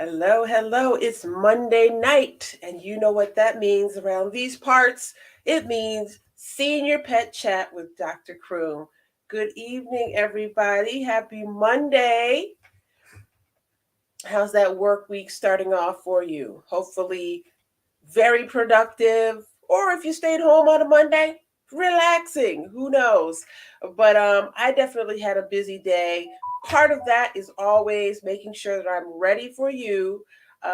Hello, hello. It's Monday night, and you know what that means around these parts. It means Senior Pet Chat with Dr. Croom. Good evening, everybody. Happy Monday. How's that work week starting off for you? Hopefully, very productive. Or if you stayed home on a Monday, relaxing. Who knows? But I definitely had a busy day. Part of that is always making sure that I'm ready for you,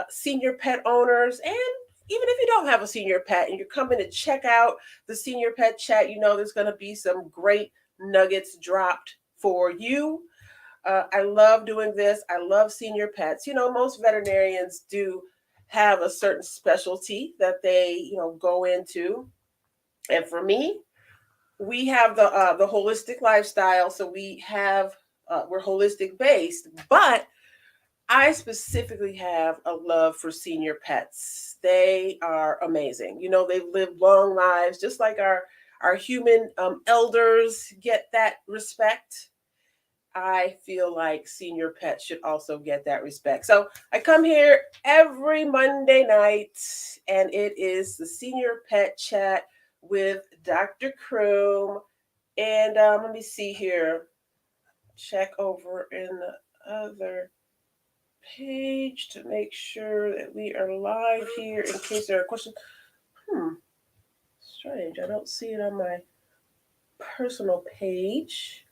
senior pet owners, and even if you don't have a senior pet and you're coming to check out the Senior Pet Chat, you know there's going to be some great nuggets dropped for you. I love doing this. I love senior pets. You know, most veterinarians do have a certain specialty that they go into. And for me, we have the holistic lifestyle, so we're holistic based, but I specifically have a love for senior pets. They are amazing. You know, they've lived long lives, just like our human elders get that respect. I feel like senior pets should also get that respect. So I come here every Monday night, and it is the Senior Pet Chat with Dr. Croom. And let me see here. Check over in the other page to make sure that we are live here in case there are questions. Strange. I don't see it on my personal page.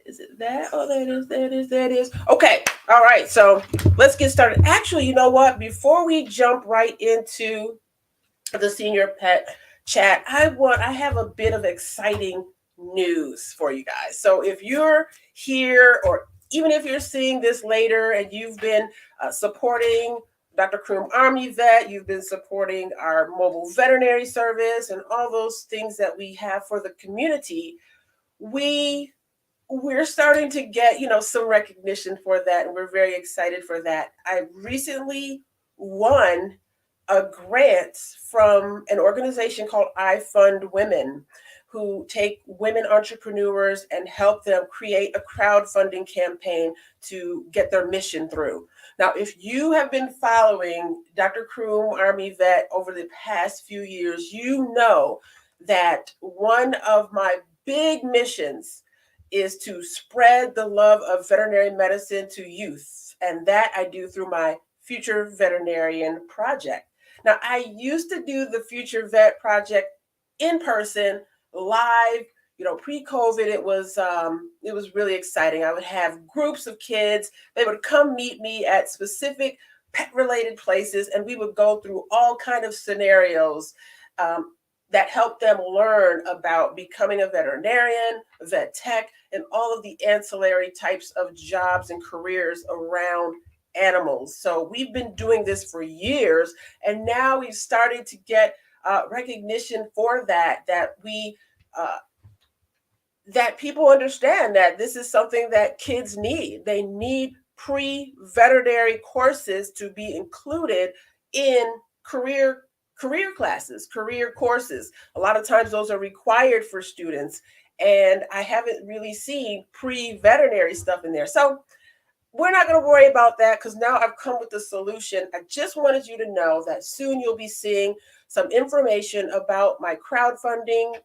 Is it that? Oh, there it is. There it is. There it is. Okay. All right. So let's get started. Actually, you know what? Before we jump right into the Senior Pet Chat, I have a bit of exciting news for you guys. So if you're here, or even if you're seeing this later and you've been supporting Dr. Croom Army Vet, you've been supporting our mobile veterinary service and all those things that we have for the community, we we're starting to get some recognition for that, and we're very excited for that. I recently won a grant from an organization called I Fund Women, who take women entrepreneurs and help them create a crowdfunding campaign to get their mission through. Now, if you have been following Dr. Croom Army Vet over the past few years, you know that one of my big missions is to spread the love of veterinary medicine to youth. And that I do through my Future Veterinarian Project. Now, I used to do the Future Vet Project in person, live. Pre-COVID, it was really exciting. I would have groups of kids. They would come meet me at specific pet-related places, and we would go through all kind of scenarios that help them learn about becoming a veterinarian, vet tech, and all of the ancillary types of jobs and careers around animals. So we've been doing this for years, and now we've started to get recognition for that. That people understand that this is something that kids need. They need pre-veterinary courses to be included in career classes, career courses. A lot of times those are required for students, and I haven't really seen pre-veterinary stuff in there. So we're not going to worry about that because now I've come with the solution. I just wanted you to know that soon you'll be seeing some information about my crowdfunding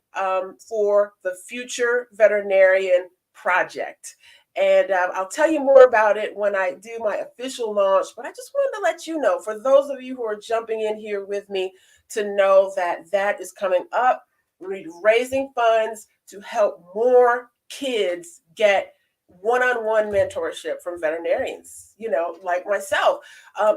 for the Future Veterinarian Project. And I'll tell you more about it when I do my official launch. But I just wanted to let you know, for those of you who are jumping in here with me, to know that that is coming up. We're raising funds to help more kids get one-on-one mentorship from veterinarians, like myself.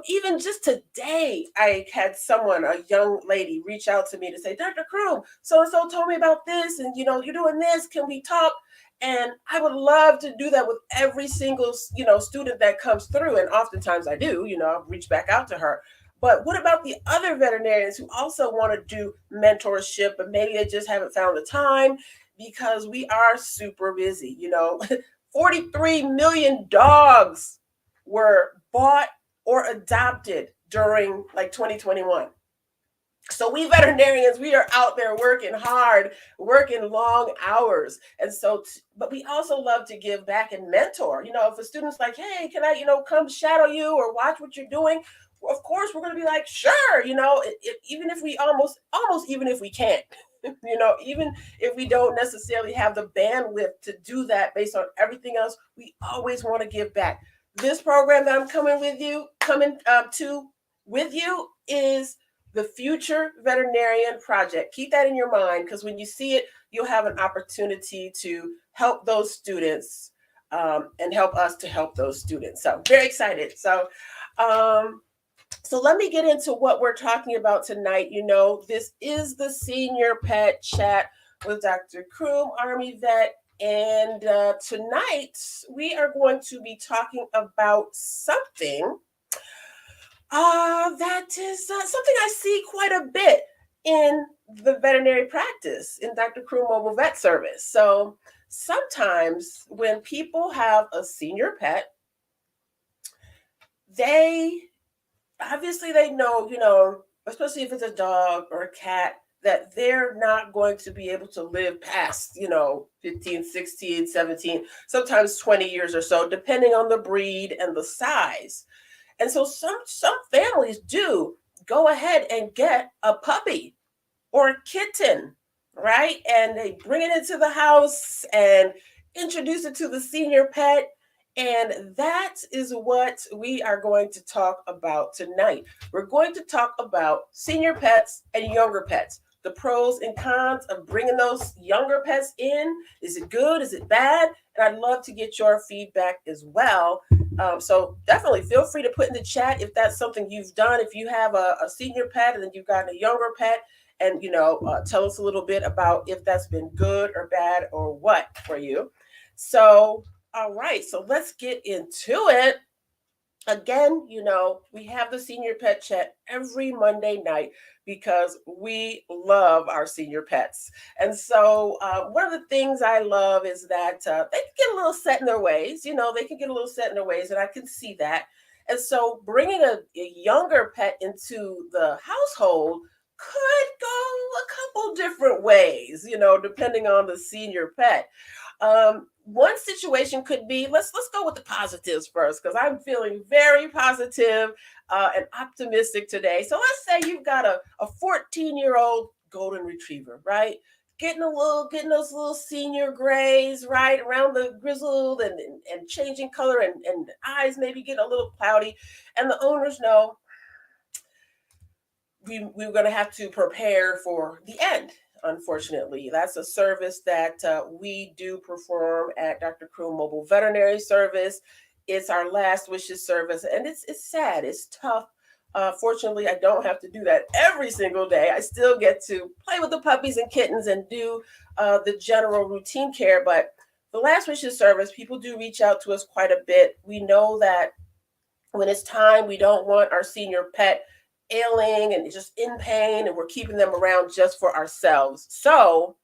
Even just today, I had a young lady, reach out to me to say, Dr. Croom, so-and-so told me about this, and, you're doing this. Can we talk? And I would love to do that with every single, student that comes through. And oftentimes I do, I'll reach back out to her. But what about the other veterinarians who also want to do mentorship, but maybe they just haven't found the time because we are super busy, 43 million dogs were bought or adopted during like 2021. So we veterinarians, we are out there working hard, working long hours. And so, but we also love to give back and mentor. If a student's like, hey, can I, come shadow you or watch what you're doing? Well, of course, we're going to be like, sure, even if we almost even if we can't, even if we don't necessarily have the bandwidth to do that based on everything else, we always want to give back. This program that I'm coming to with you is the Future Veterinarian Project. Keep that in your mind, because when you see it, you'll have an opportunity to help those students and help us to help those students. So very excited. So let me get into what we're talking about tonight. This is the Senior Pet Chat with Dr. Croom, Army vet. And tonight we are going to be talking about something that is something I see quite a bit in the veterinary practice in Dr. Croom Mobile Vet Service. So sometimes when people have a senior pet, they know, especially if it's a dog or a cat, that they're not going to be able to live past, 15, 16, 17, sometimes 20 years or so, depending on the breed and the size. And so some families do go ahead and get a puppy or a kitten, right? And they bring it into the house and introduce it to the senior pet. And that is what we are going to talk about tonight. We're going to talk about senior pets and younger pets, the pros and cons of bringing those younger pets in. Is it good? Is it bad? And I'd love to get your feedback as well. So definitely feel free to put in the chat if that's something you've done. If you have a senior pet and then you've got a younger pet, and tell us a little bit about if that's been good or bad or what for you. So all right, so let's get into it. Again, we have the Senior Pet Chat every Monday night because we love our senior pets. And so one of the things I love is that they can get a little set in their ways. They can get a little set in their ways, and I can see that. And so bringing a younger pet into the household could go a couple different ways, depending on the senior pet. One situation could be, let's go with the positives first, because I'm feeling very positive and optimistic today. So let's say you've got a 14-year-old golden retriever, right? Getting those little senior grays, right, around the grizzled and changing color, and eyes maybe getting a little cloudy. And the owners know we're going to have to prepare for the end. Unfortunately, that's a service that we do perform at Dr. Croom Mobile Veterinary Service. It's our last wishes service, and it's sad. It's tough. Fortunately, I don't have to do that every single day. I still get to play with the puppies and kittens and do the general routine care. But the last wishes service, people do reach out to us quite a bit. We know that when it's time, we don't want our senior pet ailing and just in pain, and we're keeping them around just for ourselves. So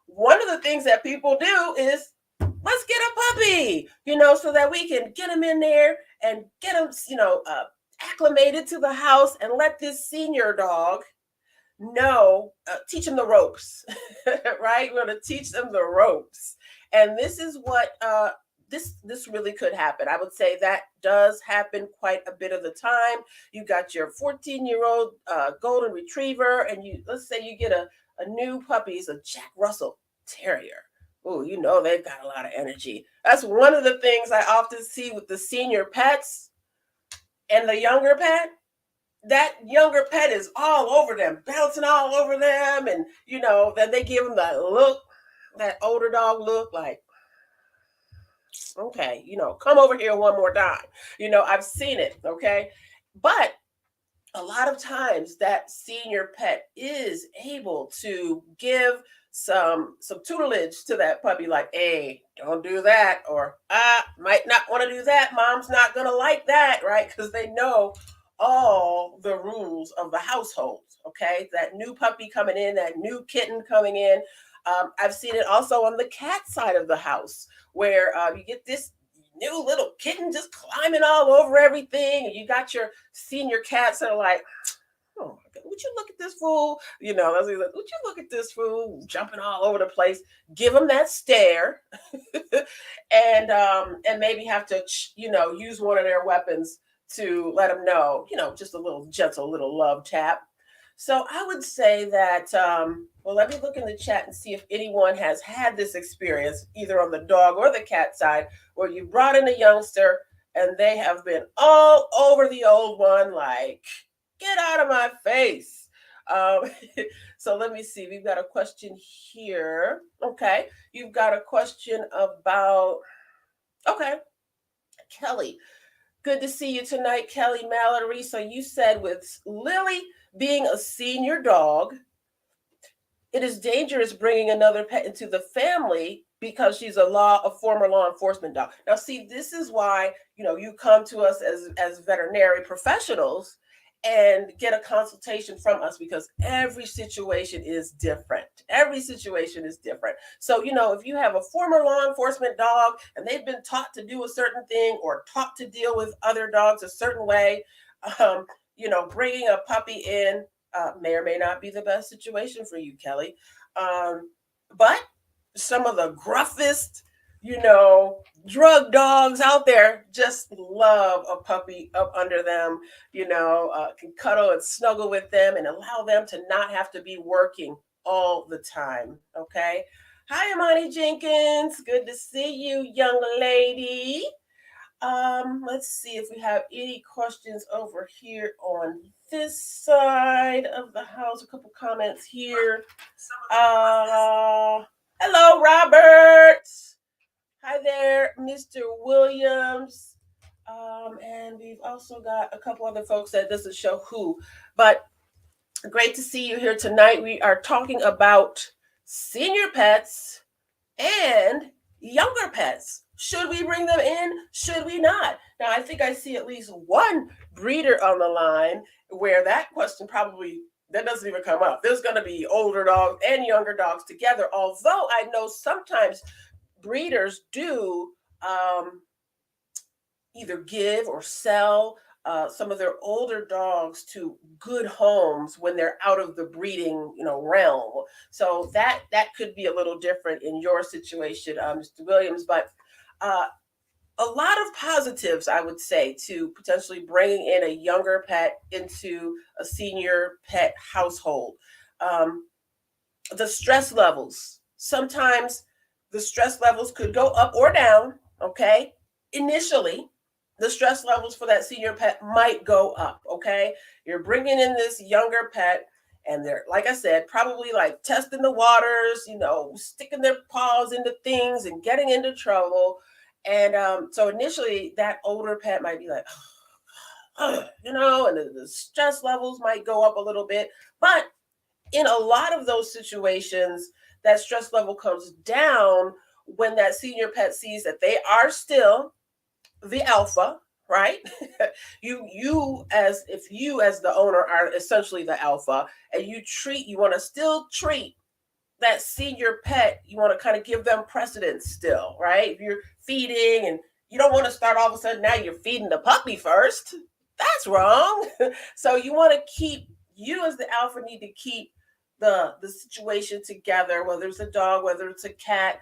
one of the things that people do is, let's get a puppy, so that we can get them in there and get them, acclimated to the house, and let this senior dog teach them the ropes, right? We're going to teach them the ropes. And this is what this really could happen. I would say that does happen quite a bit of the time. You got your 14-year-old golden retriever, and let's say you get a new puppy, it's a Jack Russell Terrier. Oh, they've got a lot of energy. That's one of the things I often see with the senior pets and the younger pet. That younger pet is all over them, bouncing all over them, and then they give them that look, that older dog look, like, okay, come over here one more time. I've seen it, okay? But a lot of times that senior pet is able to give some tutelage to that puppy, like, hey, don't do that, or might not want to do that. Mom's not going to like that, right? Because they know all the rules of the household, okay? That new puppy coming in, that new kitten coming in. I've seen it also on the cat side of the house, where you get this new little kitten just climbing all over everything, and you got your senior cats that are like, oh my God, would you look at this fool? You know, that's what he's like, would you look at this fool jumping all over the place? Give him that stare, and maybe have to, you know, use one of their weapons to let them know, you know, just a little gentle little love tap. So I would say that, well, let me look in the chat and see if anyone has had this experience, either on the dog or the cat side, where you brought in a youngster and they have been all over the old one, like, get out of my face. Um, so let me see. We've got a question here. Okay. You've got a question about, okay, Kelly. Good to see you tonight, Kelly Mallory. So you said with Lily being a senior dog, it is dangerous bringing another pet into the family because she's a former law enforcement dog. Now, see, this is why, you know, you come to us as veterinary professionals and get a consultation from us, because every situation is different. Every situation is different. So, you know, if you have a former law enforcement dog and they've been taught to do a certain thing or taught to deal with other dogs a certain way, you know, bringing a puppy in may or may not be the best situation for you, Kelly. But some of the gruffest, you know, drug dogs out there just love a puppy up under them, you know, can cuddle and snuggle with them and allow them to not have to be working all the time. Okay. Hi, Imani Jenkins. Good to see you, young lady. Let's see if we have any questions over here on this side of the house. A couple comments here. Hello, Robert. Hi there, Mr. Williams. And we've also got a couple other folks that doesn't show who, but great to see you here tonight. We are talking about senior pets and younger pets. Should we bring them in? Should we not? Now, I think I see at least one breeder on the line where that question probably, that doesn't even come up. There's going to be older dogs and younger dogs together. Although I know sometimes breeders do either give or sell some of their older dogs to good homes when they're out of the breeding, you know, realm. So that could be a little different in your situation, Mr. Williams. But a lot of positives, I would say, to potentially bringing in a younger pet into a senior pet household. The stress levels. Sometimes the stress levels could go up or down. Okay, initially the stress levels for that senior pet might go up. Okay, you're bringing in this younger pet and they're, like I said, probably like testing the waters, you know, sticking their paws into things and getting into trouble. And so initially that older pet might be like, you know, and the stress levels might go up a little bit. But in a lot of those situations, that stress level comes down when that senior pet sees that they are still the alpha, right? you as the owner are essentially the alpha, and you want to still treat that senior pet, you want to kind of give them precedence still, right? If you're feeding and you don't want to start all of a sudden now you're feeding the puppy first, that's wrong. So you want to keep, you as the alpha need to keep the situation together, whether it's a dog, whether it's a cat.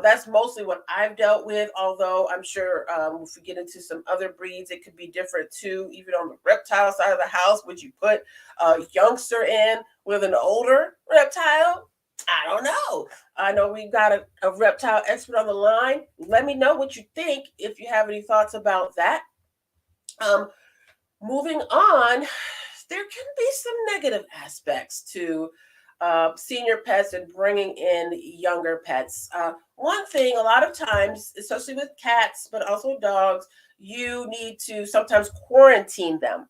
That's mostly what I've dealt with, although I'm sure if we get into some other breeds, it could be different too. Even on the reptile side of the house, would you put a youngster in with an older reptile? I don't know. I know we've got a reptile expert on the line. Let me know what you think if you have any thoughts about that. Moving on, there can be some negative aspects to senior pets and bringing in younger pets. One thing, a lot of times, especially with cats, but also dogs, you need to sometimes quarantine them.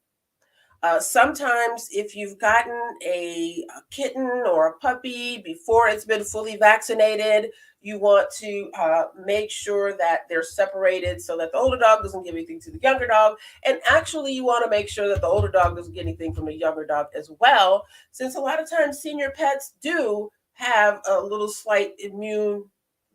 Sometimes if you've gotten a kitten or a puppy before it's been fully vaccinated, you want to make sure that they're separated so that the older dog doesn't give anything to the younger dog. And actually, you want to make sure that the older dog doesn't get anything from the younger dog as well, since a lot of times senior pets do have a little slight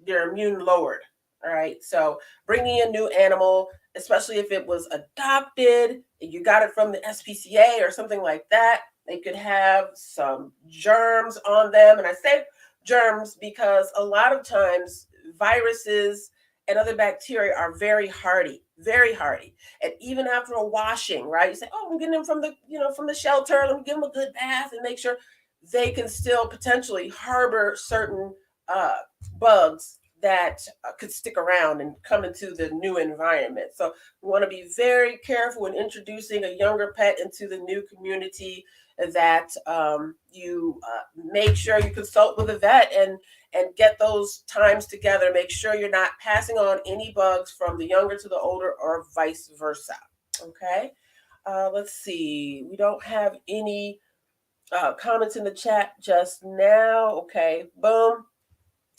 their immune lowered. All right. So bringing a new animal, especially if it was adopted and you got it from the SPCA or something like that, They could have some germs on them. And I say germs because a lot of times viruses and other bacteria are very hardy, very hardy. And even after a washing, right? You say, "Oh, I'm getting them from the shelter. Let me give them a good bath and make sure," they can still potentially harbor certain uh, bugs that could stick around and come into the new environment. So we want to be very careful when introducing a younger pet into the new community, that you make sure you consult with a vet and get those times together. Make sure you're not passing on any bugs from the younger to the older or vice versa. Okay. Let's see. We don't have any comments in the chat just now. Okay. Boom.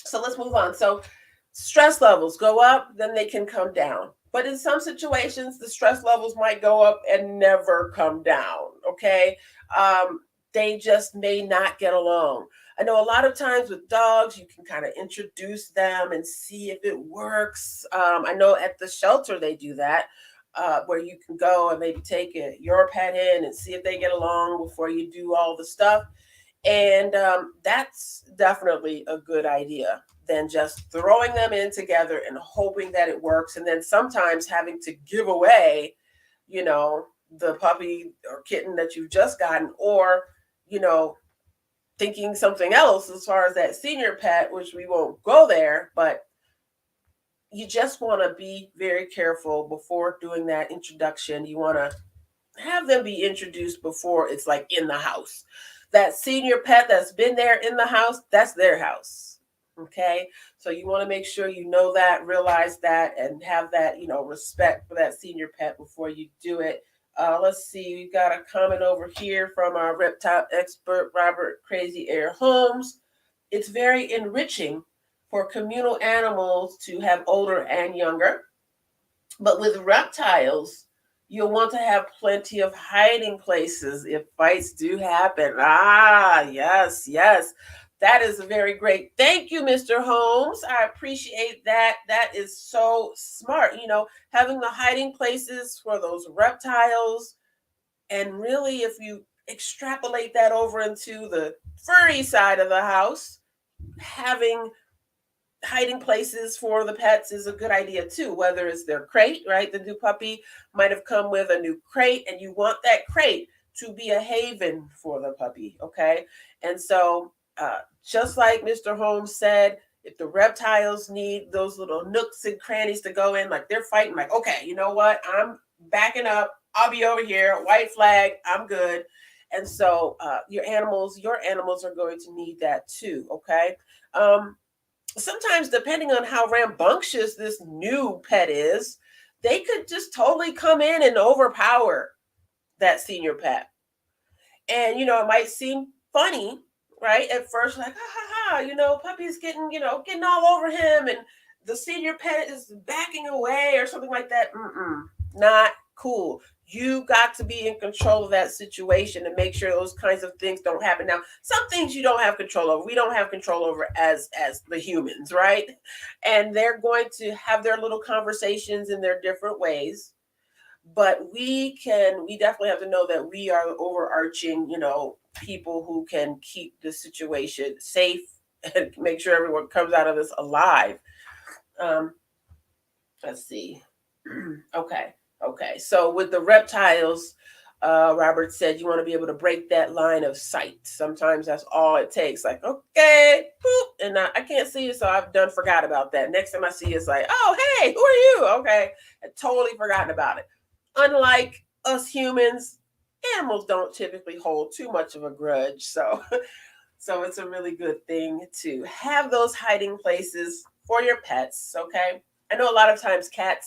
So let's move on. So stress levels go up, then they can come down. But in some situations, the stress levels might go up and never come down. Okay. They just may not get along. I know a lot of times with dogs, you can kind of introduce them and see if it works. I know at the shelter they do that, where you can go and maybe take your pet in and see if they get along before you do all the stuff. And that's definitely a good idea than just throwing them in together and hoping that it works. And then sometimes having to give away, the puppy or kitten that you've just gotten, or, thinking something else as far as that senior pet, which we won't go there, but you just want to be very careful before doing that introduction. You want to have them be introduced before it's like in the house. That senior pet that's been there in the house, that's their house. Okay. So you want to make sure you know that, realize that, and have that, respect for that senior pet before you do it. Let's see. We got a comment over here from our reptile expert, Robert Crazy Air Holmes. It's very enriching for communal animals to have older and younger. But with reptiles, you'll want to have plenty of hiding places if fights do happen. Ah, yes, yes. That is a very great. Thank you, Mr. Holmes. I appreciate that. That is so smart. Having the hiding places for those reptiles. And really, if you extrapolate that over into the furry side of the house, having hiding places for the pets is a good idea too, whether it's their crate, right? The new puppy might have come with a new crate, and you want that crate to be a haven for the puppy. Okay. And so just like Mr. Holmes said, if the reptiles need those little nooks and crannies to go in, like they're fighting, like, okay, you know what? I'm backing up. I'll be over here. White flag. I'm good. And so your animals are going to need that too. Okay. Sometimes, depending on how rambunctious this new pet is, they could just totally come in and overpower that senior pet. And, it might seem funny, right? At first, like, ha ha ha, puppy's getting all over him, and the senior pet is backing away or something like that. Not cool. You got to be in control of that situation and make sure those kinds of things don't happen. Now, some things you don't have control over. We don't have control over as the humans, right? And they're going to have their little conversations in their different ways. But we definitely have to know that we are overarching, people who can keep the situation safe and make sure everyone comes out of this alive. Let's see. Okay. So with the reptiles, Robert said you want to be able to break that line of sight. Sometimes that's all it takes. Like, okay, boop, and I can't see you, so I've forgot about that. Next time I see you, it's like, oh, hey, who are you? Okay, I totally forgotten about it. Unlike us humans, animals don't typically hold too much of a grudge. So it's a really good thing to have those hiding places for your pets. Okay, I know a lot of times cat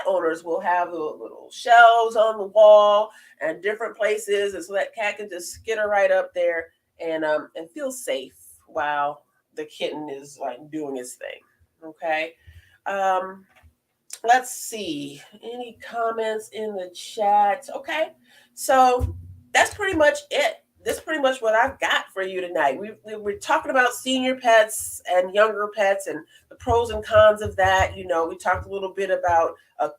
owners will have little shelves on the wall and different places, and so that cat can just skitter right up there and feel safe while the kitten is like doing its thing. Okay. Let's see. Any comments in the chat? Okay. So that's pretty much it. This is pretty much what I've got for you tonight. We're talking about senior pets and younger pets and the pros and cons of that. We talked a little bit about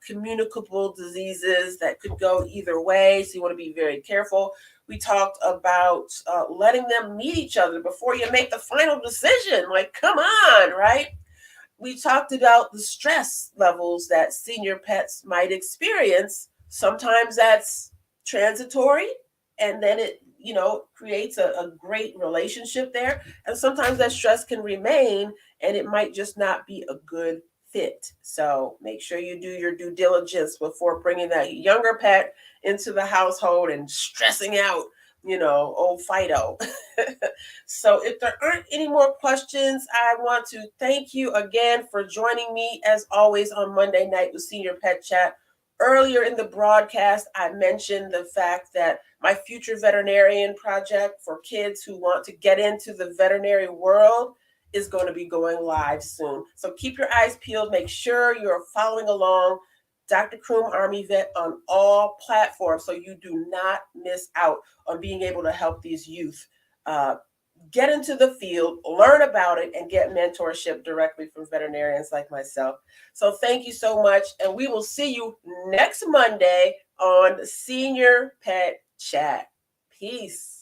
communicable diseases that could go either way. So you want to be very careful. We talked about letting them meet each other before you make the final decision. Like, come on, right? We talked about the stress levels that senior pets might experience. Sometimes that's transitory, and then it, creates a great relationship there. And sometimes that stress can remain, and it might just not be a good fit. So make sure you do your due diligence before bringing that younger pet into the household and stressing out, old Fido. So if there aren't any more questions, I want to thank you again for joining me as always on Monday night with Senior Pet Chat. Earlier in the broadcast, I mentioned the fact that my future veterinarian project for kids who want to get into the veterinary world is going to be going live soon. So keep your eyes peeled. Make sure you're following along Dr. Croom Army Vet on all platforms so you do not miss out on being able to help these youth get into the field, learn about it, and get mentorship directly from veterinarians like myself. So thank you so much, and we will see you next Monday on Senior Pet Chat. Peace.